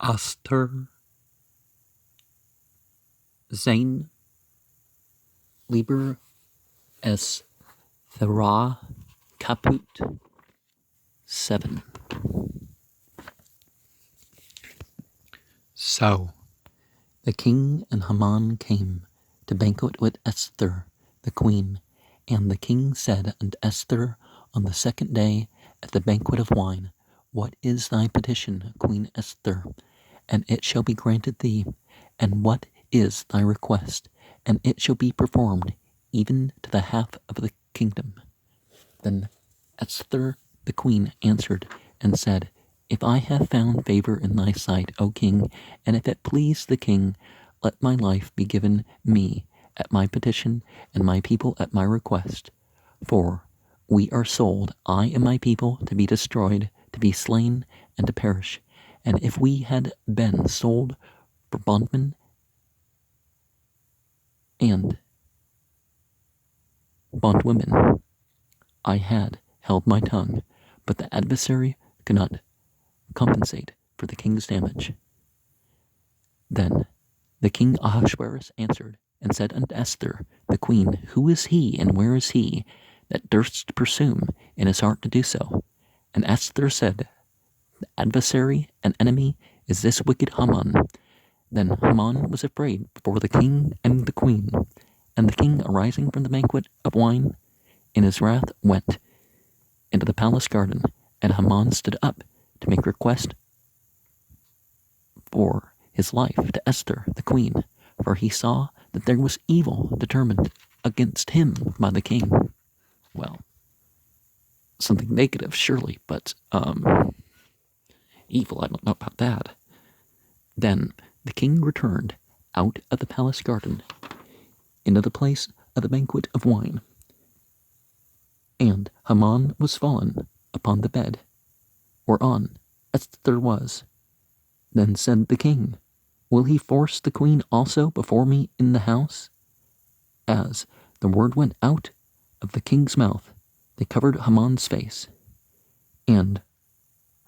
Aster, VII, Liber Estherae, Caput, VII. So the king and Haman came to banquet with Esther, the queen, and the king said unto Esther on the second day at the banquet of wine, What is thy petition, Queen Esther? And it shall be granted thee. And what is thy request? And it shall be performed, even to the half of the kingdom. Then Esther the queen answered and said, If I have found favor in thy sight, O king, and if it please the king, let my life be given me at my petition, and my people at my request. For we are sold, I and my people, to be destroyed, to be slain, and to perish. And if we had been sold for bondmen and bondwomen, I had held my tongue, but the adversary could not compensate for the king's damage. Then the king Ahasuerus answered and said unto Esther, the queen, Who is he, and where is he, that durst presume in his heart to do so? And Esther said, The adversary and enemy is this wicked Haman. Then Haman was afraid before the king and the queen. And the king, arising from the banquet of wine, in his wrath went into the palace garden, and Haman stood up to make request for his life to Esther the queen, for he saw that there was evil determined against him by the king. Well, something negative surely, but evil, I don't know about that. Then the king returned out of the palace garden into the place of the banquet of wine, and Haman was fallen upon the bed whereon Esther was. Then said the king, Will he force the queen also before me in the house? As the word went out of the king's mouth, they covered Haman's face. And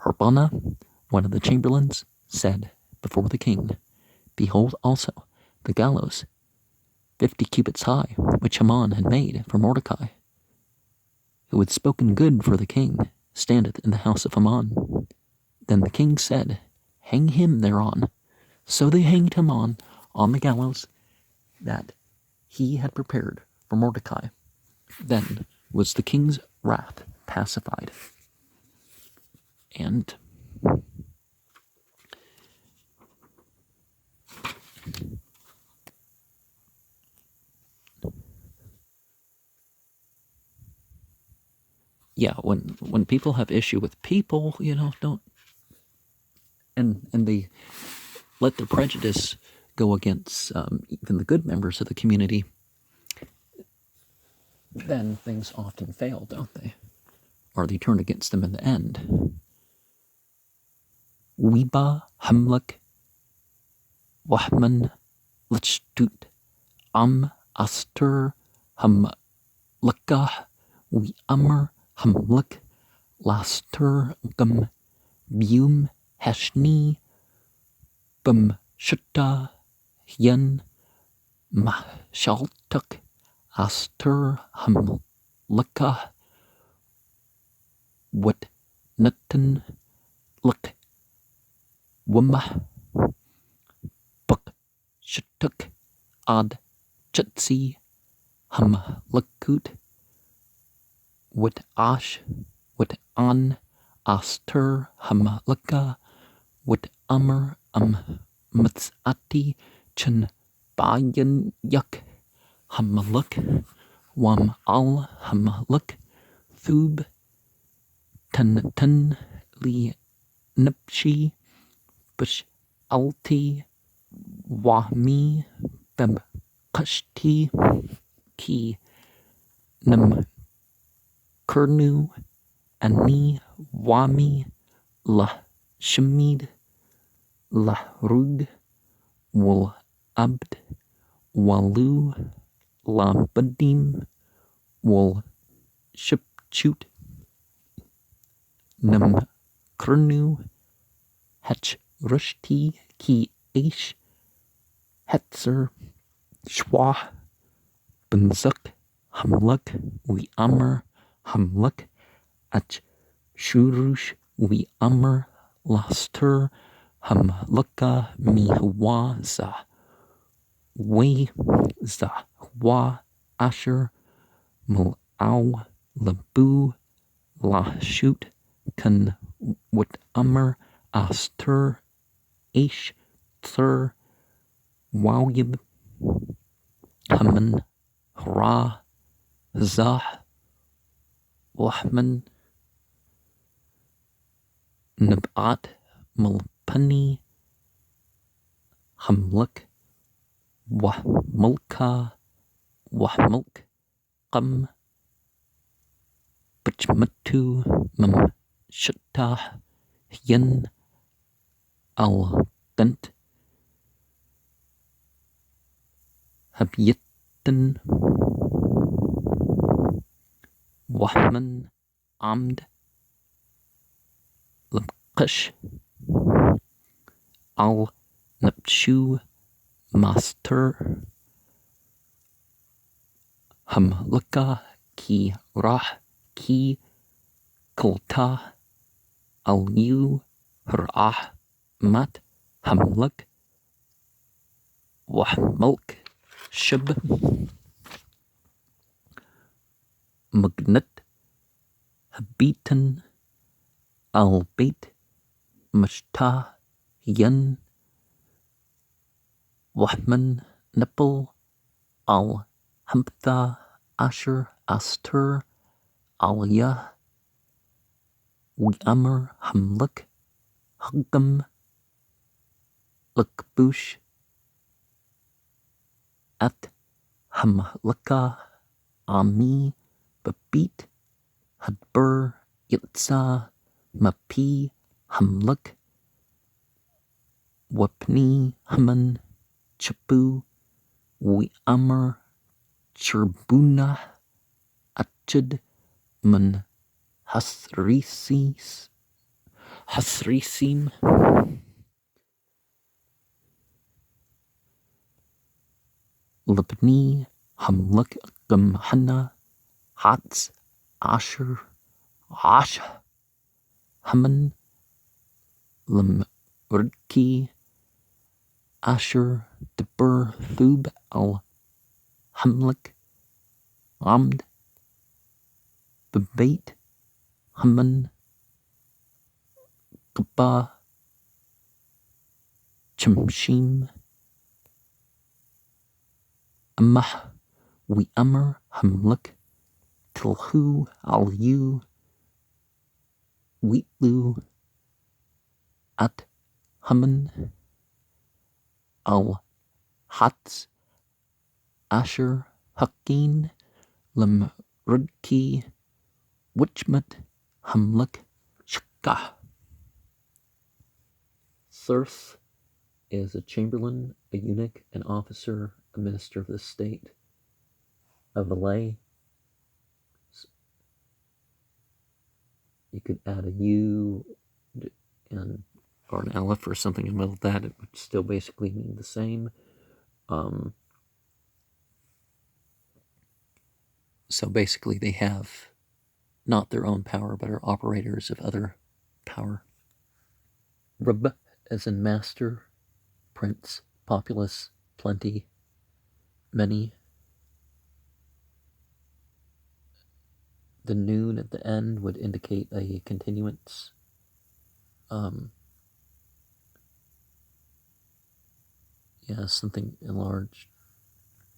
Harbona, one of the chamberlains, said before the king, Behold also the gallows 50 cubits high, which Haman had made for Mordecai, who had spoken good for the king, standeth in the house of Haman. Then the king said, Hang him thereon. So they hanged Haman on the gallows that he had prepared for Mordecai. Then was the king's wrath pacified. And yeah, when people have issue with people, don't and they let their prejudice go against even the good members of the community, then things often fail, don't they? Or they turn against them in the end. Wiba Hamlek Wahman Lichtut Am Aster Hamlekah Wi Amr Hamlek Laster Gum Bium Hashni Bum Shutta Hyen Mahshaltuk Aster Hamlekah Wat Nutten Luk Wumah Buk Shutuk Ad Chutsi Hamlekut Wat Ash Wat An Aster Hamleka Wat Amr Matsati Chun Bayan Yak Hamlek Wam Al Hamlek Thub Tan Li Nipshi Bush Alti Wahmi Beb Kashti Ki Nam Kurnu Ani Wami La Shamid La Rug Wal Abd Walu La Badim Wal Shipchut Nam Kurnu Hatch Rushti ki Aish Hetzer Schwa Benzuk Hamluk we Amr Hamluk at Shurush we Amr Laster Hamluka Mihwa za we za wa Asher Mul'aw Labu La Shoot Kan Wat Amr Aster Ish Thur Wawyib Haman Hra Zah Wahman Nabat Mulpani Hamluk Wahmulka Wahmulk Qam Bachmatu Mam Shuttah Yen Al Dant Habyatan Wahman Amd Labqish Al Nabshu Master Hamluka Ki Rah Ki Kulta Al Yu Rah Mat Hamluk Wahmulk Shub Mugnat Habitan Al Bait Mashtah Yan Wahman Nipple Al Hamtha Asher Aster Al Yah Amr Hamluk Hugam Lukbush At Hamluka Ami Babit Hadbur Yitza Mapi Hamluk Wapni Haman Chapu We Amr Cherbuna Achid Man Hasrisim Libni Hamluk Gamhana Hats Asher Ash Haman Limrki Asher Debur Thub Al Hamluk Amd Bebait Haman Gba Chimshim Amah We Amr Hamluk Tilhu Al Yu Wheatlu At Haman Al Hats Asher Hakin Lam Rudki Witchmat Hamluk Shka. Serf is a chamberlain, a eunuch, an officer, a minister of the state of the lay. You could add a U and or an aleph or something in the middle of that. It would still basically mean the same. So basically they have not their own power, but are operators of other power. Rub as in master, prince, populace, plenty, many. The noon at the end would indicate a continuance. Something enlarged.